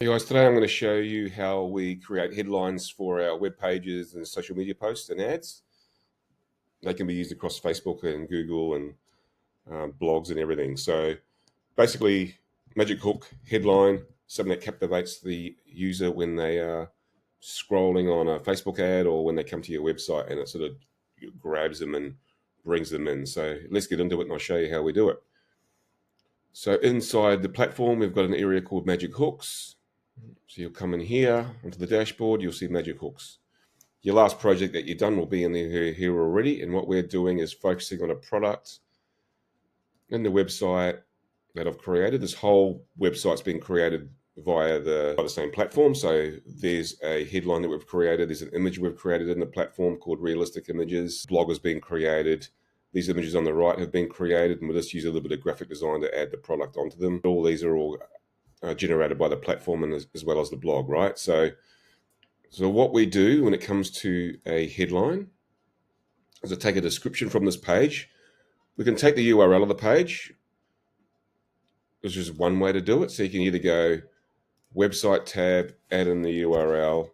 Hey guys, today I'm going to show you how we create headlines for our web pages and social media posts and ads. They can be used across Facebook and Google and blogs and everything. So basically, magic hook headline, something that captivates the user when they are scrolling on a Facebook ad or when they come to your website, and it sort of grabs them and brings them in. So let's get into it and I'll show you how we do it. So inside the platform, we've got an area called magic hooks. So you'll come in here onto the dashboard, you'll see magic hooks. Your last project that you've done will be in here already. And what we're doing is focusing on a product and the website that I've created. This whole website's been created via the same platform. So there's a headline that we've created. There's an image we've created in the platform called realistic images. Blog has been created. These images on the right have been created, and we'll just use a little bit of graphic design to add the product onto them. All these are all generated by the platform and as well as the blog, right? So what we do when it comes to a headline is to take a description from this page. We can take the URL of the page. There's just one way to do it. So you can either go website tab, add in the URL,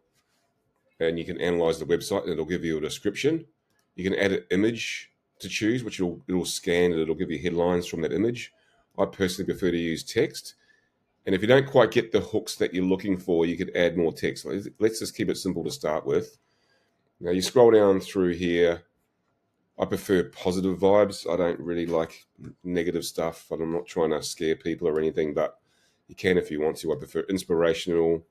and you can analyze the website and it'll give you a description. You can add an image to choose, which it'll scan and it'll give you headlines from that image. I personally prefer to use text. And if you don't quite get the hooks that you're looking for, you could add more text. Let's just keep it simple to start with. Now you scroll down through here. I prefer positive vibes. I don't really like negative stuff, and I'm not trying to scare people or anything, but you can if you want to. I prefer inspirational.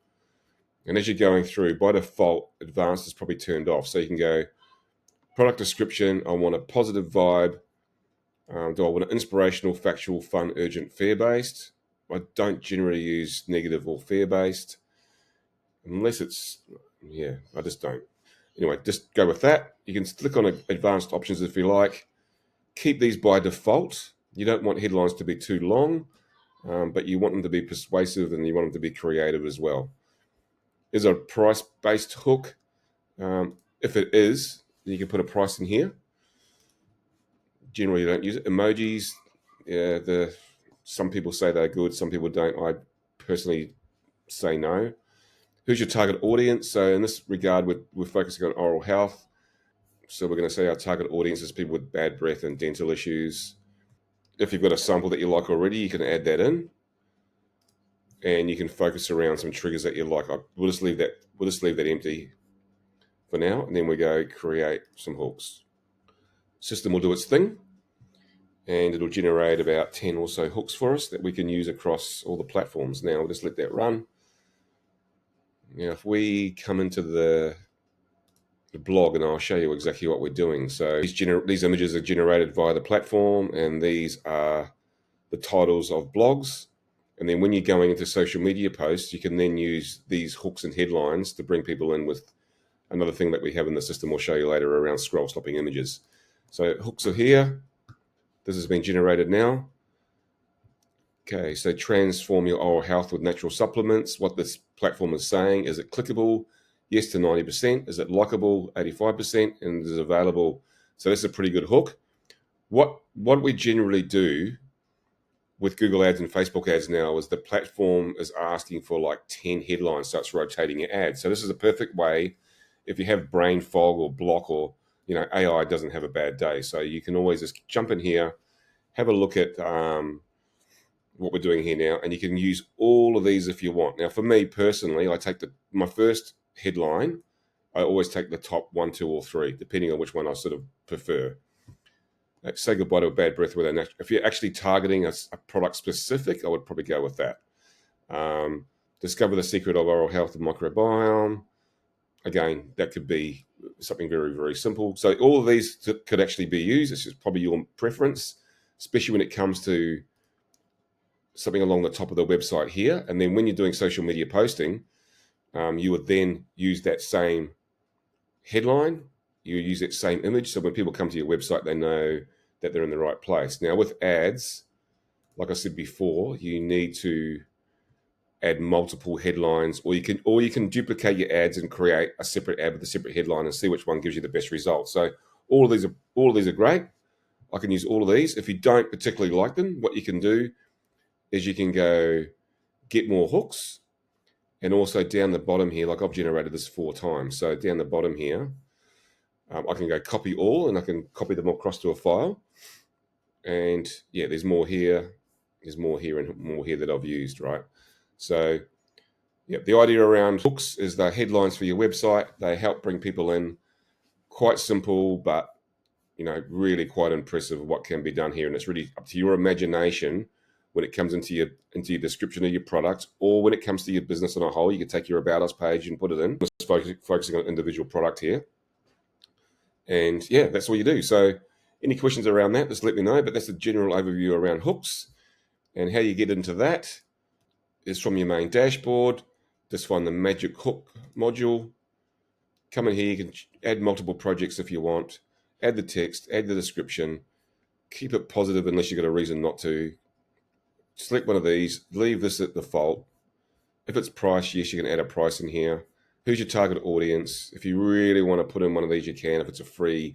And as you're going through, by default, advanced is probably turned off. So you can go product description. I want a positive vibe. Do I want an inspirational, factual, fun, urgent, fear-based? I don't generally use negative or fear-based unless it's, yeah, I just don't. Anyway, just go with that. You can click on advanced options if you like. Keep these by default. You don't want headlines to be too long, but you want them to be persuasive and you want them to be creative as well. Is a price-based hook? If it is, you can put a price in here. Generally, you don't use it. Emojis, yeah, some people say they're good, some people don't. I personally say no. Who's your target audience? So in this regard, we're focusing on oral health. So we're going to say our target audience is people with bad breath and dental issues. If you've got a sample that you like already, you can add that in, and you can focus around some triggers that you like. We'll just leave that empty for now, and then we go create some hooks. System will do its thing, and it'll generate about 10 or so hooks for us that we can use across all the platforms. Now we'll just let that run. Now, if we come into the blog, and I'll show you exactly what we're doing. So these images are generated via the platform, and these are the titles of blogs. And then when you're going into social media posts, you can then use these hooks and headlines to bring people in with another thing that we have in the system we'll show you later around scroll stopping images. So hooks are here. This has been generated now. Okay, so transform your oral health with natural supplements. What this platform is saying, is it clickable? Yes to 90%. Is it likable? 85%. And is it available? So that's a pretty good hook. What we generally do with Google ads and Facebook ads now is the platform is asking for like 10 headlines, so it's rotating your ads. So this is a perfect way if you have brain fog or block, or AI doesn't have a bad day. So you can always just jump in here, have a look at what we're doing here now, and you can use all of these if you want. Now, for me personally, I take my first headline. I always take the top 1, 2, or 3, depending on which one I sort of prefer. Say goodbye to a bad breath with a. If you're actually targeting a product specific, I would probably go with that. Discover the secret of oral health and microbiome. Again, that could be something very, very simple. So all of these could actually be used. It's just probably your preference, especially when it comes to something along the top of the website here. And then when you're doing social media posting, you would then use that same headline. You use that same image. So when people come to your website, they know that they're in the right place. Now with ads, like I said before, you need to add multiple headlines, or you can duplicate your ads and create a separate ad with a separate headline and see which one gives you the best results. So all of these are great. I can use all of these. If you don't particularly like them, what you can do is you can go get more hooks, And also down the bottom here, like I've generated this 4 times. So down the bottom here, I can go copy all, and I can copy them across to a file. And yeah, there's more here, and more here that I've used, right? So yeah, the idea around hooks is the headlines for your website. They help bring people in. Quite simple, but really quite impressive what can be done here. And it's really up to your imagination when it comes into your description of your product, or when it comes to your business on a whole. You can take your About Us page and put it in. Just focusing on individual product here. And yeah, that's all you do. So any questions around that, just let me know. But that's a general overview around hooks. And how you get into that is from your main dashboard. Just find the magic hook module. Come in here, you can add multiple projects if you want. Add the text, add the description. Keep it positive unless you've got a reason not to. Select one of these, leave this at default. If it's price, yes, you can add a price in here. Who's your target audience? If you really want to put in one of these, you can. If it's a free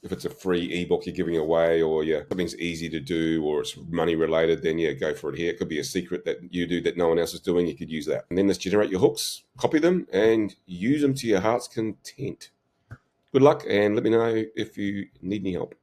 ebook you're giving away, or something's easy to do, or it's money related, then go for it here. It could be a secret that you do that no one else is doing. You could use that. And then let's generate your hooks, copy them, and use them to your heart's content. Good luck, and let me know if you need any help.